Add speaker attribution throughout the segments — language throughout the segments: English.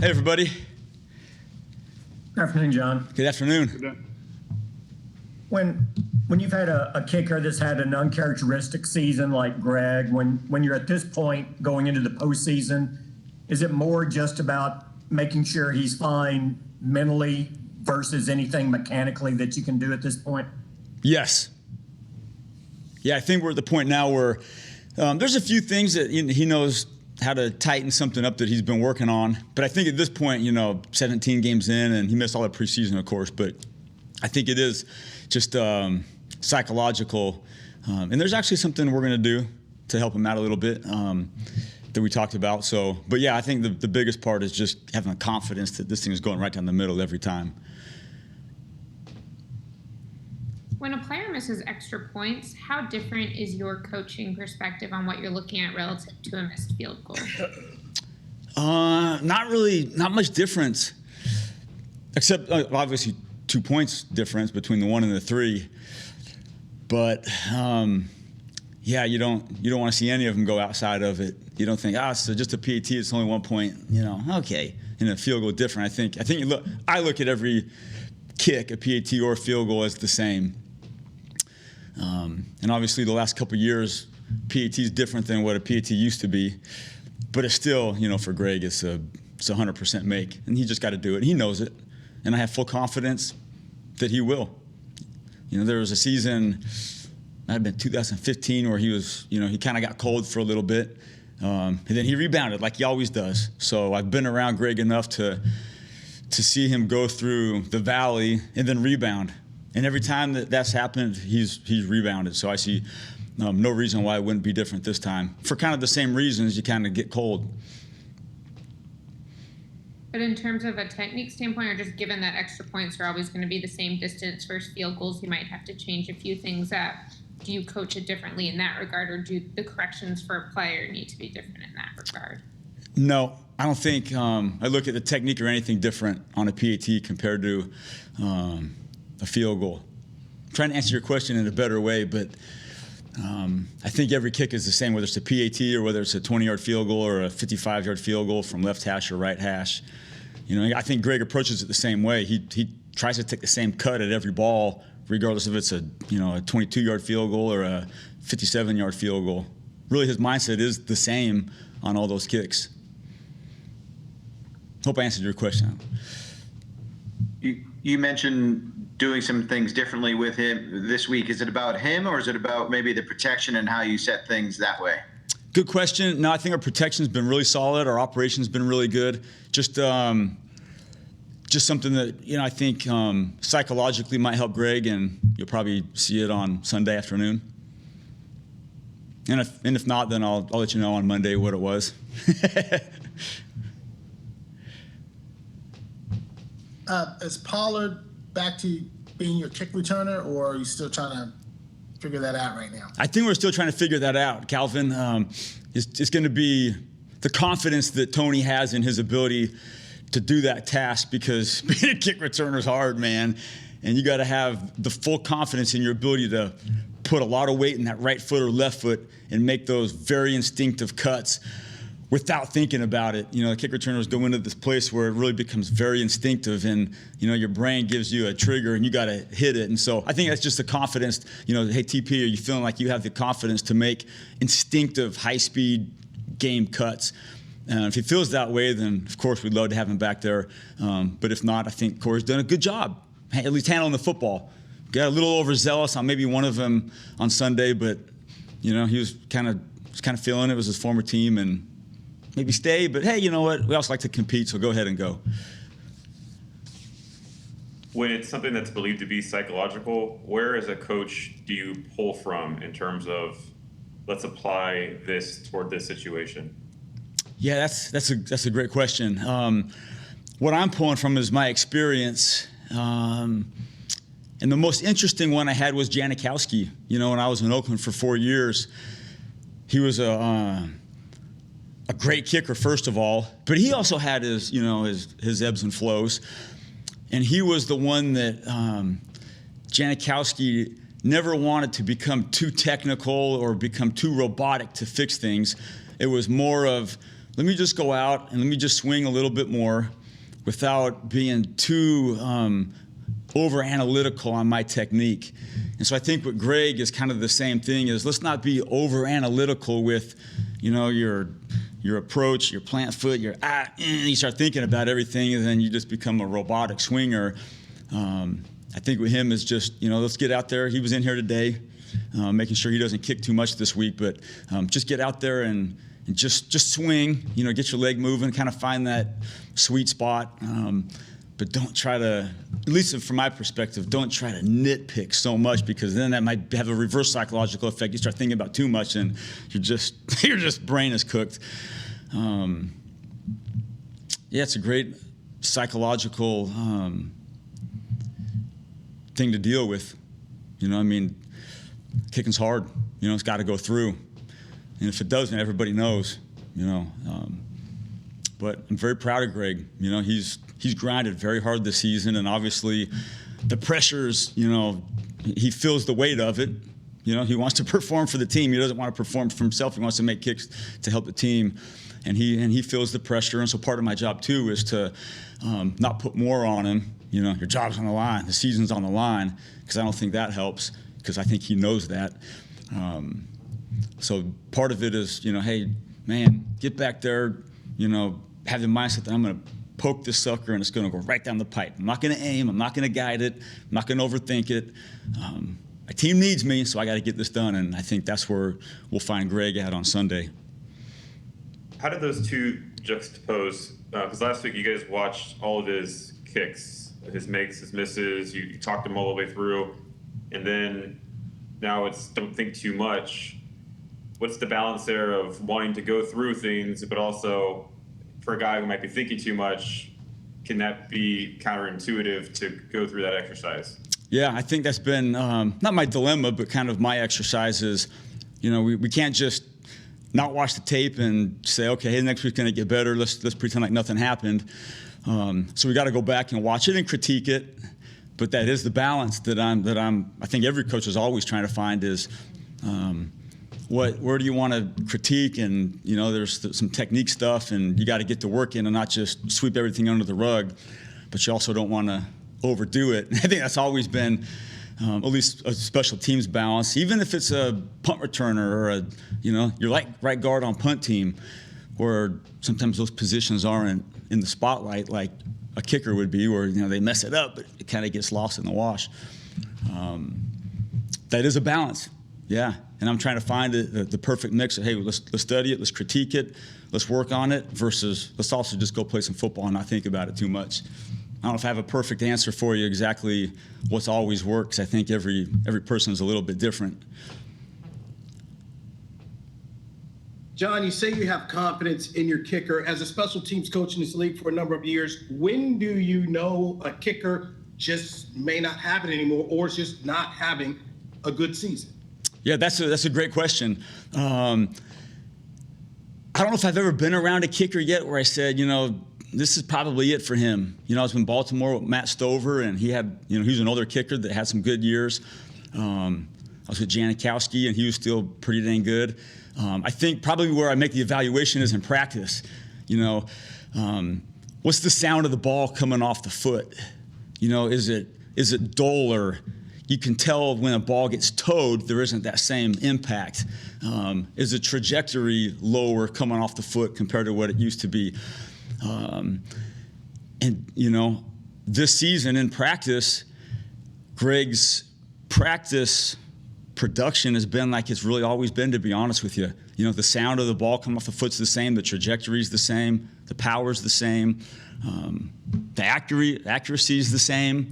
Speaker 1: Hey, everybody.
Speaker 2: Good afternoon, John.
Speaker 1: Good afternoon.
Speaker 3: Good day.
Speaker 2: When you've had a kicker that's had an uncharacteristic season like Greg, when you're at this point going into the postseason, is it more just about making sure he's fine mentally versus anything mechanically that you can do at this point?
Speaker 1: Yes. Yeah, I think we're at the point now where there's a few things that he knows how to tighten something up that he's been working on. But I think at this point, 17 games in, and he missed all the preseason, of course, but I think it is just psychological. And there's actually something we're going to do to help him out a little bit that we talked about. So, but yeah, I think the biggest part is just having the confidence that this thing is going right down the middle every time.
Speaker 4: When a player misses extra points, how different is your coaching perspective on what you're looking at relative to a missed field goal?
Speaker 1: Not much difference, except obviously 2 points difference between the 1 and the 3. But yeah, you don't want to see any of them go outside of it. You don't think, so just a PAT, it's only 1 point. Okay, and a field goal different. I look at every kick, a PAT or a field goal, as the same. And obviously the last couple of years, PAT is different than what a PAT used to be. But it's still, for Greg, it's a 100% make. And he just got to do it. He knows it. And I have full confidence that he will. There was a season, might have been 2015, where he was, he kind of got cold for a little bit. And then he rebounded like he always does. So I've been around Greg enough to see him go through the valley and then rebound. And every time that's happened, he's rebounded. So I see no reason why it wouldn't be different this time. For kind of the same reasons, you kind of get cold.
Speaker 4: But in terms of a technique standpoint, or just given that extra points are always going to be the same distance versus field goals, you might have to change a few things up. Do you coach it differently in that regard, or do the corrections for a player need to be different in that regard?
Speaker 1: No, I don't think I look at the technique or anything different on a PAT compared to a field goal. I'm trying to answer your question in a better way, but I think every kick is the same, whether it's a PAT or whether it's a 20-yard field goal or a 55-yard field goal from left hash or right hash. I think Greg approaches it the same way. He tries to take the same cut at every ball, regardless if it's a 22-yard field goal or a 57-yard field goal. Really, his mindset is the same on all those kicks. Hope I answered your question.
Speaker 5: You mentioned doing some things differently with him this week. Is it about him, or is it about maybe the protection and how you set things that way?
Speaker 1: Good question. No, I think our protection's been really solid. Our operation's been really good. Just something that I think psychologically might help Greg, and you'll probably see it on Sunday afternoon. And if not, then I'll let you know on Monday what it was.
Speaker 3: Is Pollard back to being your kick returner, or are you still trying to figure that out right now?
Speaker 1: I think we're still trying to figure that out, Calvin. It's going to be the confidence that Tony has in his ability to do that task, because being a kick returner is hard, man. And you got to have the full confidence in your ability to put a lot of weight in that right foot or left foot and make those very instinctive cuts without thinking about it. The kick returners go into this place where it really becomes very instinctive, and your brain gives you a trigger and you got to hit it. And so I think that's just the confidence. Hey, TP, are you feeling like you have the confidence to make instinctive, high-speed game cuts? If he feels that way, then of course we'd love to have him back there. But if not, I think Corey's done a good job, at least handling the football. Got a little overzealous on maybe one of them on Sunday, but he was kind of feeling it. It was his former team, and maybe stay, but hey, you know what? We also like to compete, so go ahead and go.
Speaker 6: When it's something that's believed to be psychological, where as a coach do you pull from in terms of, let's apply this toward this situation?
Speaker 1: Yeah, that's a great question. What I'm pulling from is my experience. And the most interesting one I had was Janikowski. When I was in Oakland for 4 years, he was a great kicker, first of all, but he also had his ebbs and flows. And he was the one that Janikowski never wanted to become too technical or become too robotic to fix things. It was more of let me just go out and let me just swing a little bit more without being too over analytical on my technique. And so I think what Greg is kind of the same thing is, let's not be over analytical with, your approach, your plant foot, you start thinking about everything, and then you just become a robotic swinger. I think with him is just, let's get out there. He was in here today, making sure he doesn't kick too much this week, but just get out there and just swing, get your leg moving, kind of find that sweet spot. But don't try to, at least from my perspective, don't try to nitpick so much, because then that might have a reverse psychological effect. You start thinking about too much and your brain is cooked. It's a great psychological thing to deal with. Kicking's hard. It's got to go through. And if it doesn't, everybody knows, But I'm very proud of Greg. He's grinded very hard this season, and obviously the pressures, he feels the weight of it. He wants to perform for the team. He doesn't want to perform for himself. He wants to make kicks to help the team, and he feels the pressure. And so part of my job too is to not put more on him. Your job's on the line, the season's on the line, because I don't think that helps, because I think he knows that. So part of it is, hey, man, get back there, have the mindset that I'm going to poke this sucker and it's going to go right down the pipe. I'm not going to aim. I'm not going to guide it. I'm not going to overthink it. My team needs me, so I got to get this done. And I think that's where we'll find Greg at on Sunday.
Speaker 6: How did those two juxtapose? Because last week you guys watched all of his kicks, his makes, his misses. You talked him all the way through. And then now it's don't think too much. What's the balance there of wanting to go through things, but also for a guy who might be thinking too much, can that be counterintuitive to go through that exercise?
Speaker 1: Yeah, I think that's been not my dilemma, but kind of my exercise is, we can't just not watch the tape and say, okay, hey, next week's going to get better. Let's pretend like nothing happened. So we got to go back and watch it and critique it. But that is the balance that I think every coach is always trying to find is, where do you want to critique? And, there's some technique stuff, and you got to get to work in and not just sweep everything under the rug, but you also don't want to overdo it. I think that's always been at least a special teams balance, even if it's a punt returner or you're like right guard on punt team, where sometimes those positions aren't in the spotlight like a kicker would be, where, they mess it up, but it kind of gets lost in the wash. That is a balance. Yeah, and I'm trying to find the perfect mix of, hey, let's study it, let's critique it, let's work on it, versus let's also just go play some football and not think about it too much. I don't know if I have a perfect answer for you exactly what's always worked, because I think every person is a little bit different.
Speaker 7: John, you say you have confidence in your kicker. As a special teams coach in this league for a number of years, when do you know a kicker just may not have it anymore, or is just not having a good season?
Speaker 1: Yeah, that's a great question. I don't know if I've ever been around a kicker yet where I said, this is probably it for him. I was in Baltimore with Matt Stover, and he had, he was an older kicker that had some good years. I was with Janikowski, and he was still pretty dang good. I think probably where I make the evaluation is in practice. What's the sound of the ball coming off the foot? Is it dull, or you can tell when a ball gets towed, there isn't that same impact. Is the trajectory lower coming off the foot compared to what it used to be? This season in practice, Greg's practice production has been like it's really always been, to be honest with you. The sound of the ball coming off the foot's the same, the trajectory's the same, the power's the same, the accuracy's the same.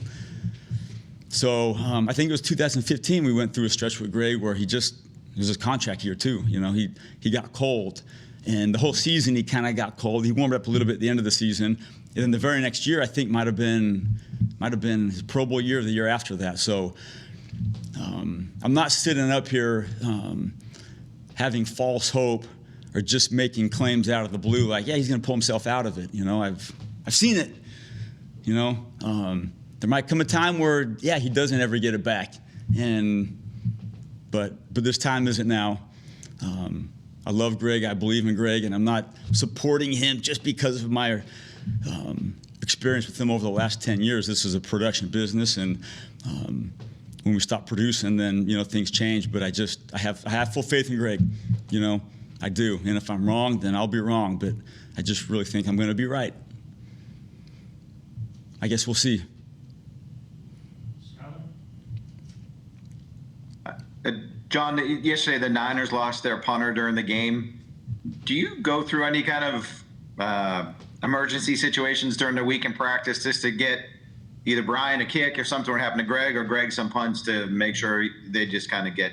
Speaker 1: So I think it was 2015 we went through a stretch with Greg where it was his contract year too. He got cold, and the whole season he kind of got cold. He warmed up a little bit at the end of the season, and then the very next year I think might have been his Pro Bowl year or the year after that. So I'm not sitting up here having false hope or just making claims out of the blue like, yeah, he's going to pull himself out of it. I've seen it. There might come a time where, yeah, he doesn't ever get it back, but this time isn't now. I love Greg. I believe in Greg, and I'm not supporting him just because of my experience with him over the last 10 years. This is a production business, and when we stop producing, then things change. But I have full faith in Greg. I do. And if I'm wrong, then I'll be wrong. But I just really think I'm going to be right. I guess we'll see.
Speaker 5: John, yesterday the Niners lost their punter during the game. Do you go through any kind of emergency situations during the week in practice just to get either Brian a kick if something were to happen to Greg, or Greg some punts to make sure they just kind of get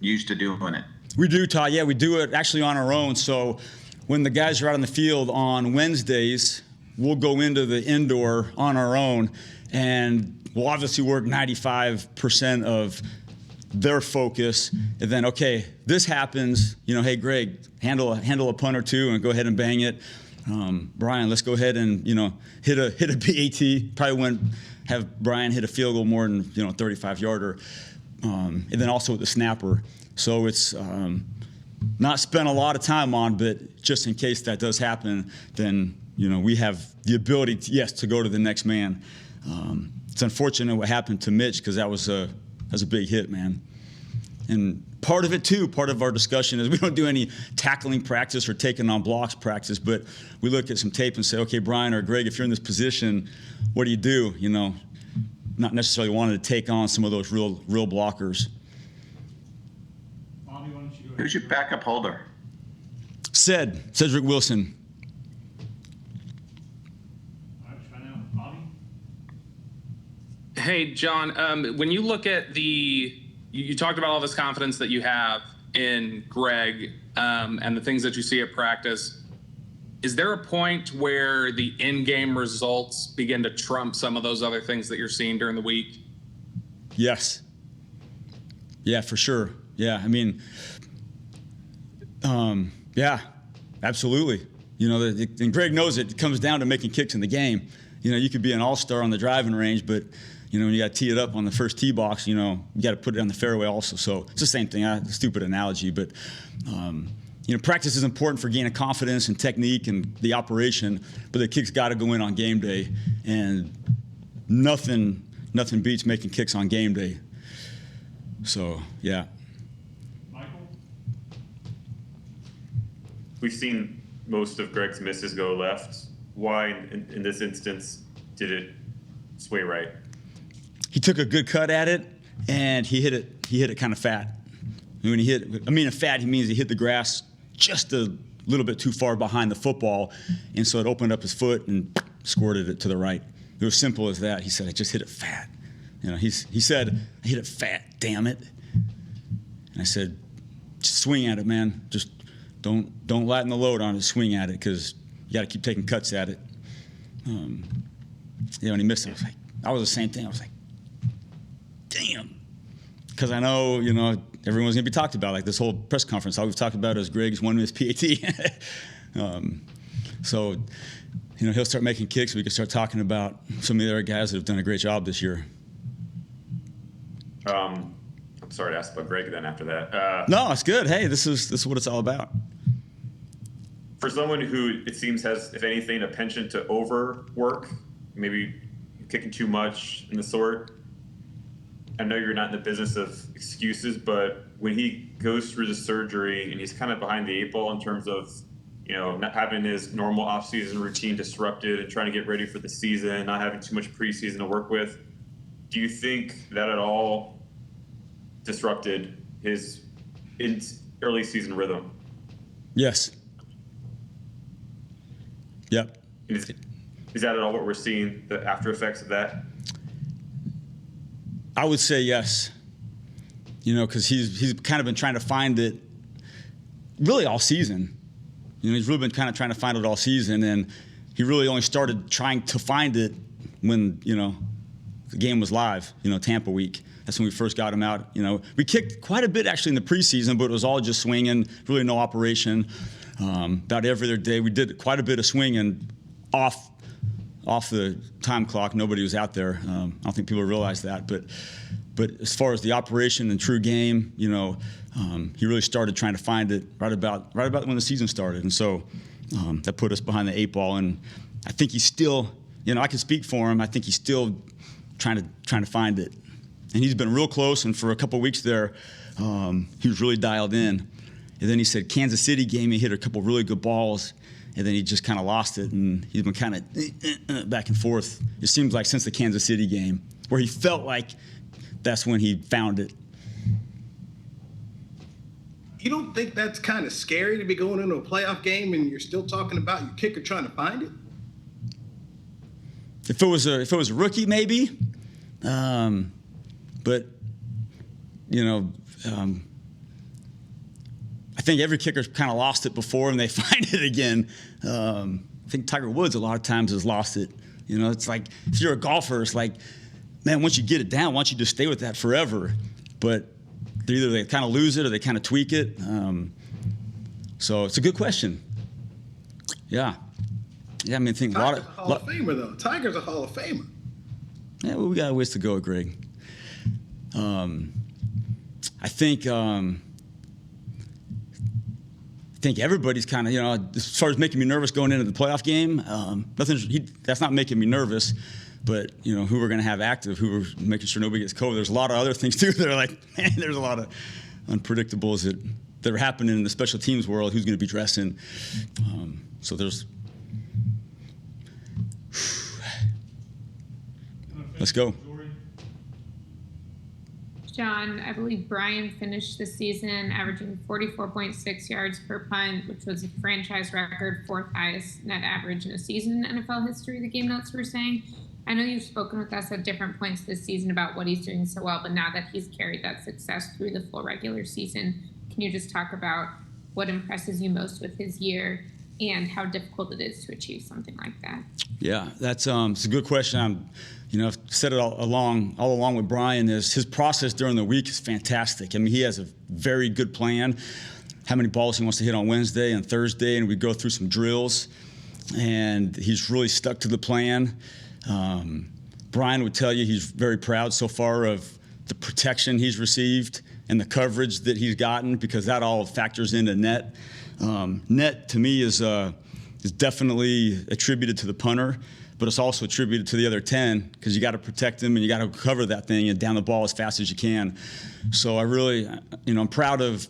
Speaker 5: used to doing it?
Speaker 1: We do, Todd. Yeah, we do it actually on our own. So when the guys are out on the field on Wednesdays, we'll go into the indoor on our own, and we'll obviously work 95% of their focus, and then okay, this happens. Hey Greg, handle a punt or two and go ahead and bang it. Brian, let's go ahead and hit a PAT. Probably wouldn't have Brian hit a field goal more than 35-yarder, and then also with the snapper. So it's not spent a lot of time on, but just in case that does happen, then we have the ability to go to the next man. It's unfortunate what happened to Mitch, because that was a big hit, man. And part of our discussion is we don't do any tackling practice or taking on blocks practice, but we look at some tape and say, okay, Brian or Greg, if you're in this position, what do you do? Not necessarily wanting to take on some of those real blockers.
Speaker 8: Bobby, why don't you go ahead?
Speaker 5: Who's your backup holder?
Speaker 1: Cedric Wilson.
Speaker 8: All right, try now. Bobby?
Speaker 9: Hey, John, when you look at you talked about all this confidence that you have in Greg and the things that you see at practice. Is there a point where the in-game results begin to trump some of those other things that you're seeing during the week?
Speaker 1: Yes. Yeah, for sure. Yeah, I mean, yeah, absolutely. And Greg knows it comes down to making kicks in the game. You could be an all-star on the driving range, but when you got to tee it up on the first tee box, you got to put it on the fairway also. So it's the same thing. Stupid analogy, but practice is important for gaining confidence and technique and the operation. But the kicks got to go in on game day, and nothing beats making kicks on game day. So yeah.
Speaker 8: Michael?
Speaker 6: We've seen most of Greg's misses go left. Why, in this instance, did it sway right?
Speaker 1: He took a good cut at it, and he hit it kind of fat. And when fat, he means he hit the grass just a little bit too far behind the football, and so it opened up his foot and squirted it to the right. It was simple as that. He said, I just hit it fat. He said, I hit it fat, damn it. And I said, just swing at it, man. Just don't lighten the load on it, swing at it, because you got to keep taking cuts at it. When he missed it, I was the same thing. I was like, damn. Because I know, everyone's going to be talked about. Like this whole press conference, all we've talked about is Greg's one missed PAT. So, he'll start making kicks. We can start talking about some of the other guys that have done a great job this year.
Speaker 6: I'm sorry to ask about Greg then after that.
Speaker 1: No, it's good. Hey, this is what it's all about.
Speaker 6: For someone who it seems has, if anything, a penchant to overwork, maybe kicking too much in the sort. I know you're not in the business of excuses, but when he goes through the surgery and he's kind of behind the eight ball in terms of, not having his normal off-season routine disrupted and trying to get ready for the season, not having too much preseason to work with, do you think that at all disrupted his early season rhythm?
Speaker 1: Yes. Yep.
Speaker 6: Is that at all what we're seeing, the after effects of that?
Speaker 1: I would say yes. Because he's kind of been trying to find it really all season. He's really been kind of trying to find it all season, and he really only started trying to find it when, the game was live, Tampa week. That's when we first got him out. We kicked quite a bit actually in the preseason, but it was all just swinging, really no operation. About every other day, we did quite a bit of swinging off the time clock. Nobody was out there. I don't think people realize that, but But as far as the operation and true game, he really started trying to find it right about when the season started. And so that put us behind the 8 ball. And I think he's still, I can speak for him. I think he's still trying to find it. And he's been real close. And for a couple of weeks there, he was really dialed in. And then he said Kansas City game, he hit a couple really good balls. And then he just kind of lost it. And he's been kind of back and forth. It seems like since the Kansas City game, where he felt like that's when he found it.
Speaker 7: You don't think that's kind of scary to be going into a playoff game and you're still talking about your kicker trying to find it?
Speaker 1: If it was a rookie, maybe. But I think every kicker's kind of lost it before and they find it again. I think Tiger Woods a lot of times has lost it. It's like if you're a golfer, it's like, man, once you get it down, why don't you just stay with that forever? But either they kind of lose it or they kind of tweak it. So it's a good question. Yeah. Yeah, I mean, think
Speaker 7: Tiger's a Hall of Famer, though. Tiger's a Hall of Famer.
Speaker 1: Yeah, well, we got a ways to go, Greg. I think everybody's kind of, as far as making me nervous going into the playoff game, that's not making me nervous. But, who we're going to have active, who we're making sure nobody gets COVID. There's a lot of other things, too, that are like, man, there's a lot of unpredictables that are happening in the special teams world. Who's going to be dressing? So there's... Let's go.
Speaker 4: John, I believe Brian finished the season averaging 44.6 yards per punt, which was a franchise record, 4th highest net average in a season in NFL history, the game notes were saying. I know you've spoken with us at different points this season about what he's doing so well, but now that he's carried that success through the full regular season, can you just talk about what impresses you most with his year and how difficult it is to achieve something like that?
Speaker 1: Yeah, that's it's a good question. I've said it all along with Brian, is his process during the week is fantastic. I mean, he has a very good plan, how many balls he wants to hit on Wednesday and Thursday, and we go through some drills, and he's really stuck to the plan. Brian would tell you he's very proud so far of the protection he's received and the coverage that he's gotten, because that all factors into net. Net, to me, is definitely attributed to the punter, but it's also attributed to the other 10, because you got to protect him and you got to cover that thing and down the ball as fast as you can. So I really, I'm proud of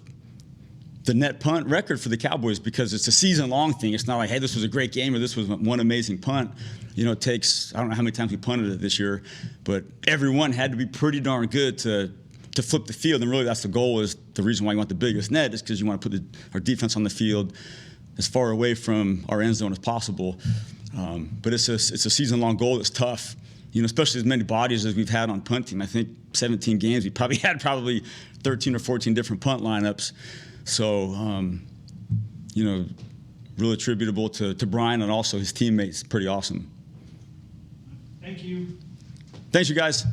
Speaker 1: the net punt record for the Cowboys, because it's a season-long thing. It's not like, hey, this was a great game or this was one amazing punt. It takes, I don't know how many times we punted it this year, but everyone had to be pretty darn good to flip the field. And really that's the goal, is the reason why you want the biggest net is because you want to put our defense on the field as far away from our end zone as possible. But it's a season-long goal that's tough, especially as many bodies as we've had on punt team. I think 17 games, we probably had 13 or 14 different punt lineups. So, really attributable to Brian and also his teammates. Pretty awesome.
Speaker 8: Thank you.
Speaker 1: Thanks, you guys.